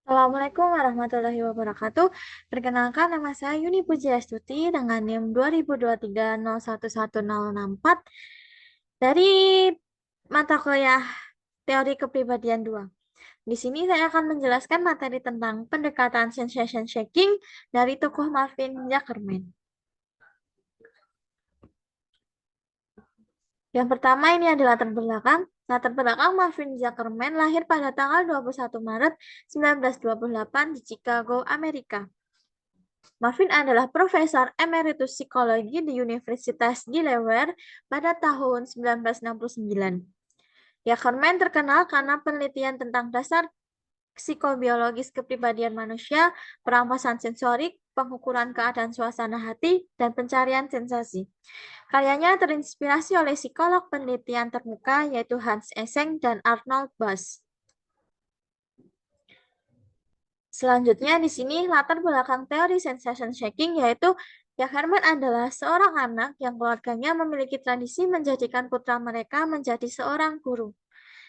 Assalamualaikum warahmatullahi wabarakatuh. Perkenalkan, nama saya Yuni Pujiastuti dengan NIM 2023011064 dari mata kuliah Teori Kepribadian 2. Di sini saya akan menjelaskan materi tentang pendekatan sensation shaking dari tokoh Marvin Zuckerman. Yang pertama ini adalah latar belakang. Latar belakang Marvin Zuckerman lahir pada tanggal 21 Maret 1928 di Chicago, Amerika. Marvin adalah profesor emeritus psikologi di Universitas Delaware pada tahun 1969. Zuckerman terkenal karena penelitian tentang dasar psikobiologis kepribadian manusia, perampasan sensorik, pengukuran keadaan suasana hati, dan pencarian sensasi. Karyanya terinspirasi oleh psikolog penelitian terbuka yaitu Hans Eysenck dan Arnold Bass. Selanjutnya di sini latar belakang teori sensation shaking yaitu Zuckerman adalah seorang anak yang keluarganya memiliki tradisi menjadikan putra mereka menjadi seorang guru.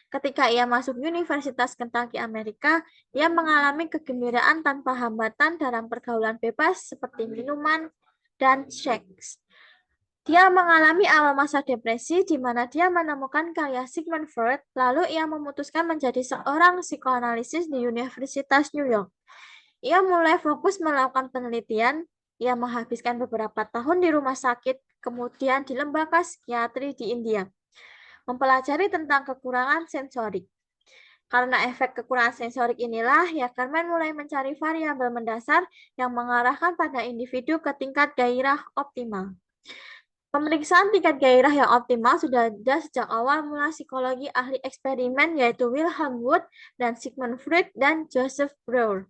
Ketika ia masuk Universitas Kentucky Amerika, ia mengalami kegembiraan tanpa hambatan dalam pergaulan bebas seperti minuman dan seks. Dia mengalami awal masa depresi di mana dia menemukan karya Sigmund Freud, lalu ia memutuskan menjadi seorang psikoanalisis di Universitas New York. Ia mulai fokus melakukan penelitian, ia menghabiskan beberapa tahun di rumah sakit, kemudian di lembaga psikiatri di India, mempelajari tentang kekurangan sensorik. Karena efek kekurangan sensorik inilah, Zuckerman mulai mencari variabel mendasar yang mengarahkan pada individu ke tingkat gairah optimal. Pemeriksaan tingkat gairah yang optimal sudah ada sejak awal mula psikologi ahli eksperimen yaitu Wilhelm Wundt dan Sigmund Freud dan Joseph Breuer.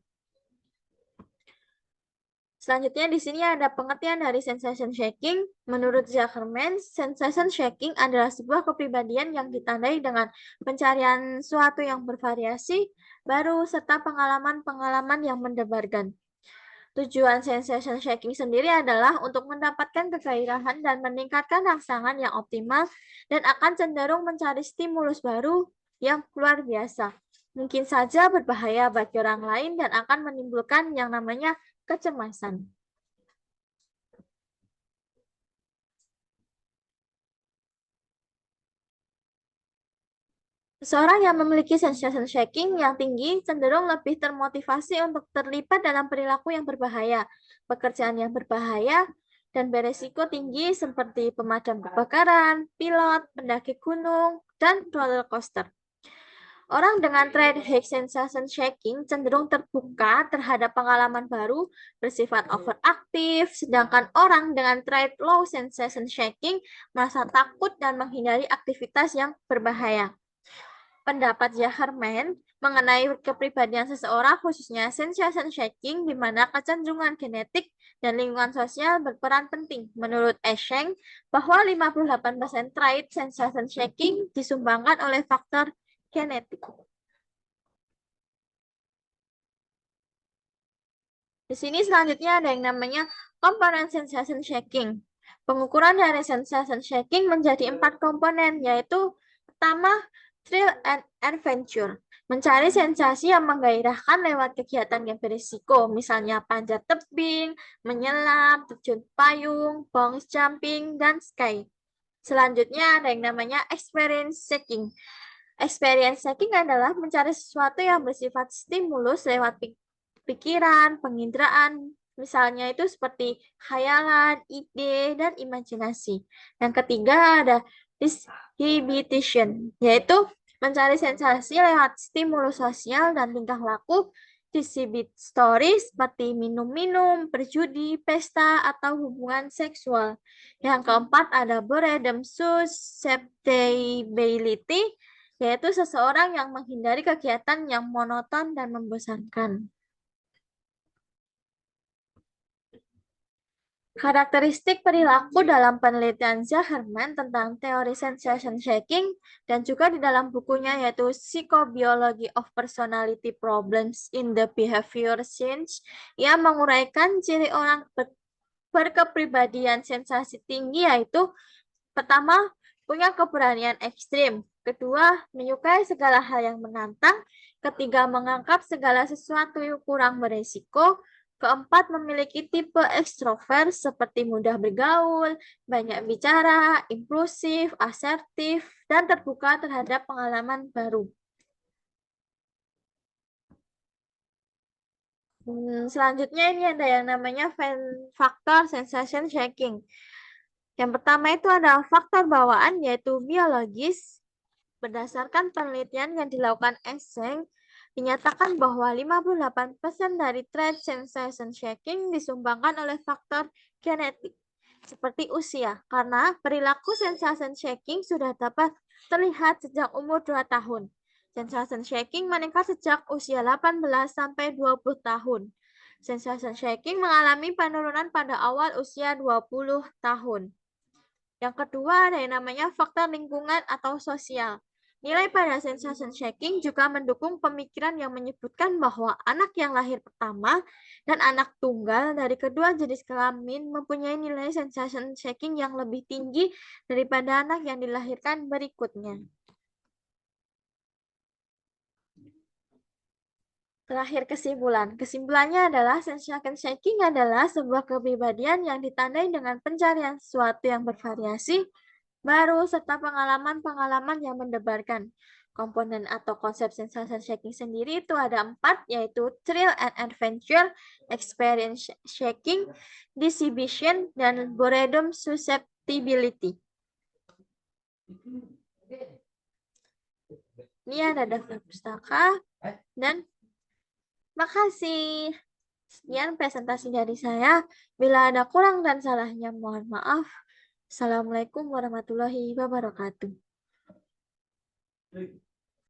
Selanjutnya di sini ada pengertian dari sensation shaking. Menurut Zuckerman, sensation shaking adalah sebuah kepribadian yang ditandai dengan pencarian suatu yang bervariasi, baru, serta pengalaman-pengalaman yang mendebarkan. Tujuan sensation shaking sendiri adalah untuk mendapatkan kegairahan dan meningkatkan rangsangan yang optimal dan akan cenderung mencari stimulus baru yang luar biasa. Mungkin saja berbahaya bagi orang lain dan akan menimbulkan yang namanya kecemasan. Seseorang yang memiliki sensation shaking yang tinggi cenderung lebih termotivasi untuk terlibat dalam perilaku yang berbahaya, pekerjaan yang berbahaya, dan beresiko tinggi seperti pemadam kebakaran, pilot, pendaki gunung, dan roller coaster. Orang dengan trait high sensation shaking cenderung terbuka terhadap pengalaman baru, bersifat overaktif, sedangkan orang dengan trait low sensation shaking merasa takut dan menghindari aktivitas yang berbahaya. Pendapat Zuckerman mengenai kepribadian seseorang, khususnya sensation shaking, di mana kecenderungan genetik dan lingkungan sosial berperan penting. Menurut Eysenck, bahwa 58% trait sensation shaking disumbangkan oleh faktor genetik. Di sini selanjutnya ada yang namanya komponen sensation shaking. Pengukuran dari sensation shaking menjadi 4 komponen, yaitu pertama, thrill and adventure. Mencari sensasi yang menggairahkan lewat kegiatan yang berisiko, misalnya panjat tebing, menyelam, terjun payung, bungee jumping, dan sky. Selanjutnya ada yang namanya experience seeking. Experience seeking adalah mencari sesuatu yang bersifat stimulus lewat pikiran, penginderaan, misalnya itu seperti khayalan, ide, dan imajinasi. Yang ketiga ada disinhibition, yaitu mencari sensasi lewat stimulus sosial dan tingkah laku. Story seperti minum-minum, berjudi, pesta, atau hubungan seksual. Yang keempat ada boredom susceptibility, yaitu seseorang yang menghindari kegiatan yang monoton dan membosankan. Karakteristik perilaku dalam penelitian Zuckerman tentang teori sensation shaking dan juga di dalam bukunya yaitu Psychobiology of Personality Problems in the Behavior Science, ia menguraikan ciri orang berkepribadian sensasi tinggi yaitu pertama, punya keberanian ekstrim. Kedua, menyukai segala hal yang menantang. Ketiga, menganggap segala sesuatu yang kurang beresiko. Keempat, memiliki tipe ekstrovert seperti mudah bergaul, banyak bicara, impulsif, asertif, dan terbuka terhadap pengalaman baru. Selanjutnya ini ada yang namanya faktor sensation checking. Yang pertama itu ada faktor bawaan yaitu biologis. Berdasarkan penelitian yang dilakukan Eseng, dinyatakan bahwa 58% dari trait sensation checking disumbangkan oleh faktor genetik, seperti usia, karena perilaku sensation checking sudah dapat terlihat sejak umur 2 tahun. Sensation checking meningkat sejak usia 18 sampai 20 tahun. Sensation checking mengalami penurunan pada awal usia 20 tahun. Yang kedua ada yang namanya faktor lingkungan atau sosial. Nilai pada sensation checking juga mendukung pemikiran yang menyebutkan bahwa anak yang lahir pertama dan anak tunggal dari kedua jenis kelamin mempunyai nilai sensation checking yang lebih tinggi daripada anak yang dilahirkan berikutnya. Terakhir kesimpulan. Kesimpulannya adalah sensation checking adalah sebuah kepribadian yang ditandai dengan pencarian sesuatu yang bervariasi, baru, serta pengalaman-pengalaman yang mendebarkan. Komponen atau konsep sensation checking sendiri itu ada 4, yaitu thrill and adventure, experience checking, distribution, dan boredom susceptibility. Ini ada daftar pustaka, dan makasih. Sekian presentasi dari saya. Bila ada kurang dan salahnya, mohon maaf. Assalamualaikum warahmatullahi wabarakatuh.